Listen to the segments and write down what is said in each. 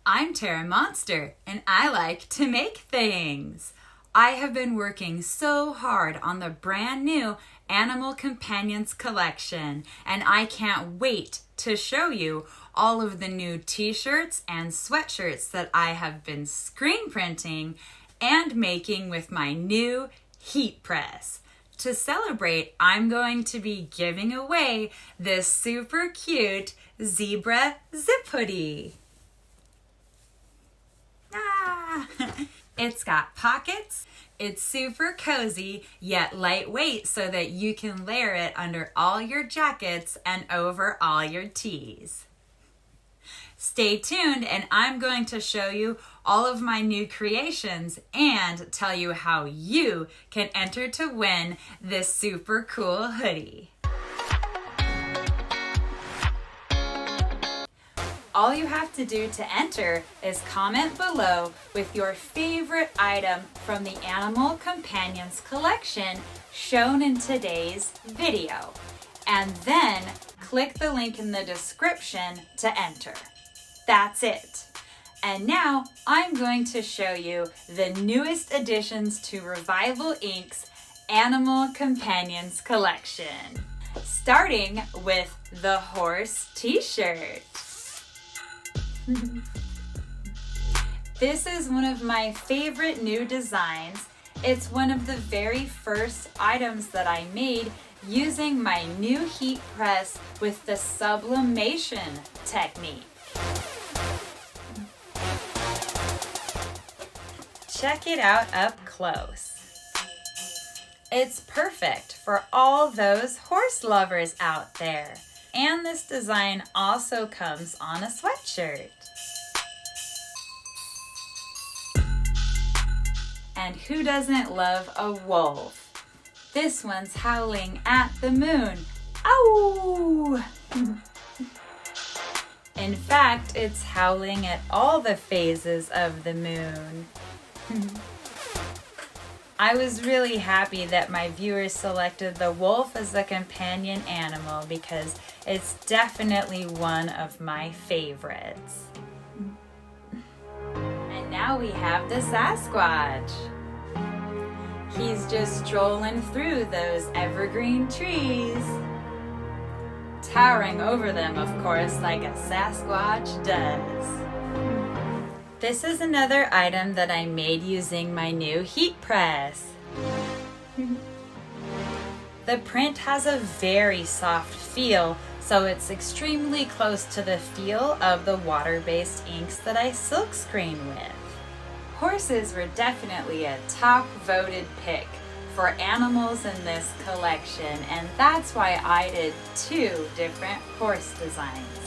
I'm Tara Monster, and I like to make things. I have been working so hard on the brand new Animal Companions collection, and I can't wait to show you all of the new t-shirts and sweatshirts that I have been screen printing and making with my new heat press. To celebrate, I'm going to be giving away this super cute zebra zip hoodie. It's got pockets, it's super cozy, yet lightweight so that you can layer it under all your jackets and over all your tees. Stay tuned and I'm going to show you all of my new creations and tell you how you can enter to win this super cool hoodie. All you have to do to enter is comment below with your favorite item from the Animal Companions collection shown in today's video. And then click the link in the description to enter. That's it. And now I'm going to show you the newest additions to Revivalink's Animal Companions collection. Starting with the horse t-shirt. This is one of my favorite new designs. It's one of the very first items that I made using my new heat press with the sublimation technique. Check it out up close. It's perfect for all those horse lovers out there. And this design also comes on a sweatshirt. And who doesn't love a wolf? This one's howling at the moon. Ow! In fact, it's howling at all the phases of the moon. I was really happy that my viewers selected the wolf as a companion animal because it's definitely one of my favorites. And now we have the Sasquatch. He's just strolling through those evergreen trees, towering over them, of course, like a Sasquatch does. This is another item that I made using my new heat press. The print has a very soft feel, so it's extremely close to the feel of the water-based inks that I silkscreen with. Horses were definitely a top voted pick for animals in this collection, and that's why I did 2 different horse designs,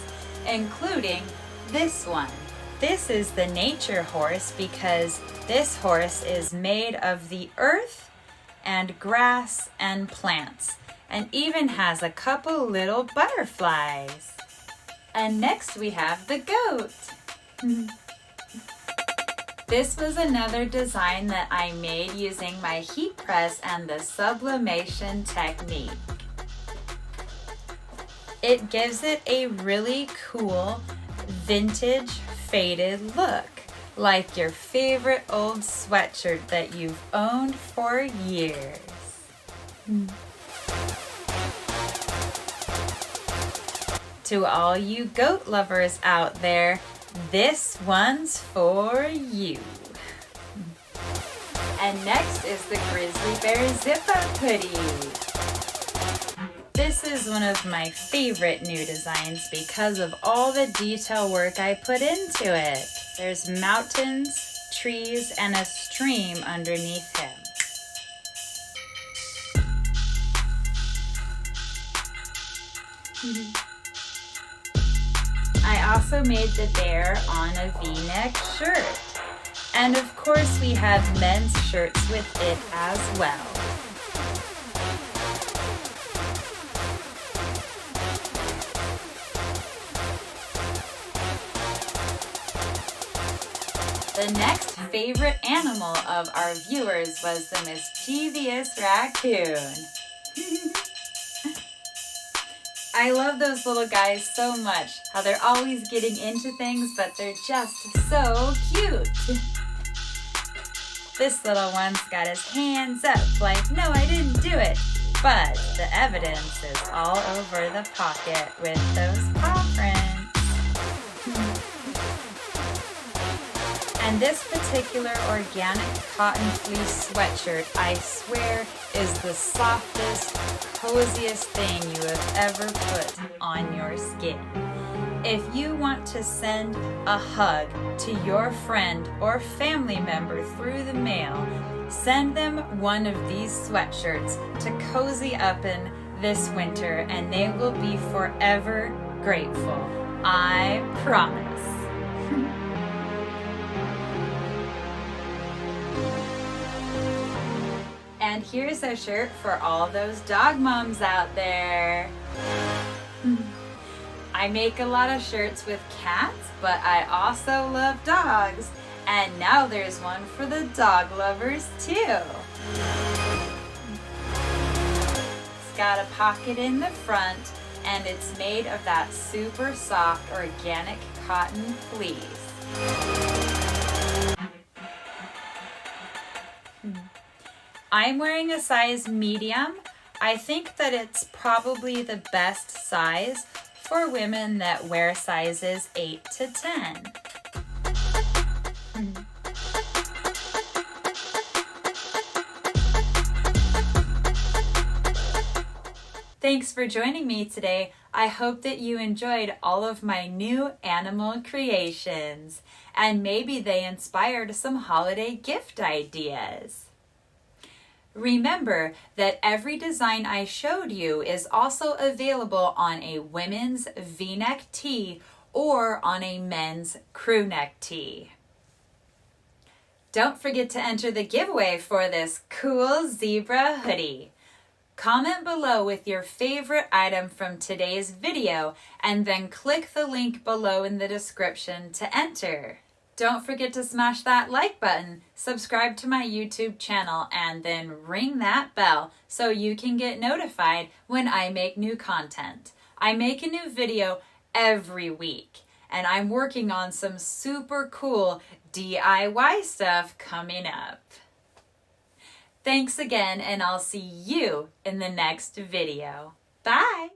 including this one. This is the nature horse because this horse is made of the earth and grass and plants and even has a couple little butterflies. And next we have the goat. This was another design that I made using my heat press and the sublimation technique. It gives it a really cool vintage faded look, like your favorite old sweatshirt that you've owned for years. To all you goat lovers out there, this one's for you. And next is the Grizzly Bear Zip Hoodie. This is one of my favorite new designs because of all the detail work I put into it. There's mountains, trees, and a stream underneath him. I also made the bear on a V-neck shirt. And of course we have men's shirts with it as well. The next favorite animal of our viewers was the mischievous raccoon. I love those little guys so much, how they're always getting into things, but they're just so cute. This little one's got his hands up like, no, I didn't do it. But the evidence is all over the pocket with those paw prints. And this particular organic cotton fleece sweatshirt, I swear, is the softest, coziest thing you have ever put on your skin. If you want to send a hug to your friend or family member through the mail, send them one of these sweatshirts to cozy up in this winter, and they will be forever grateful. I promise. And here's a shirt for all those dog moms out there. I make a lot of shirts with cats, but I also love dogs. And now there's one for the dog lovers too. It's got a pocket in the front, and it's made of that super soft organic cotton fleece. I'm wearing a size medium. I think that it's probably the best size for women that wear sizes 8 to 10. Thanks for joining me today. I hope that you enjoyed all of my new animal creations, and maybe they inspired some holiday gift ideas. Remember that every design I showed you is also available on a women's V-neck tee or on a men's crew neck tee. Don't forget to enter the giveaway for this cool zebra hoodie. Comment below with your favorite item from today's video, and then click the link below in the description to enter. Don't forget to smash that like button, subscribe to my YouTube channel, and then ring that bell so you can get notified when I make new content. I make a new video every week, and I'm working on some super cool DIY stuff coming up. Thanks again, and I'll see you in the next video. Bye!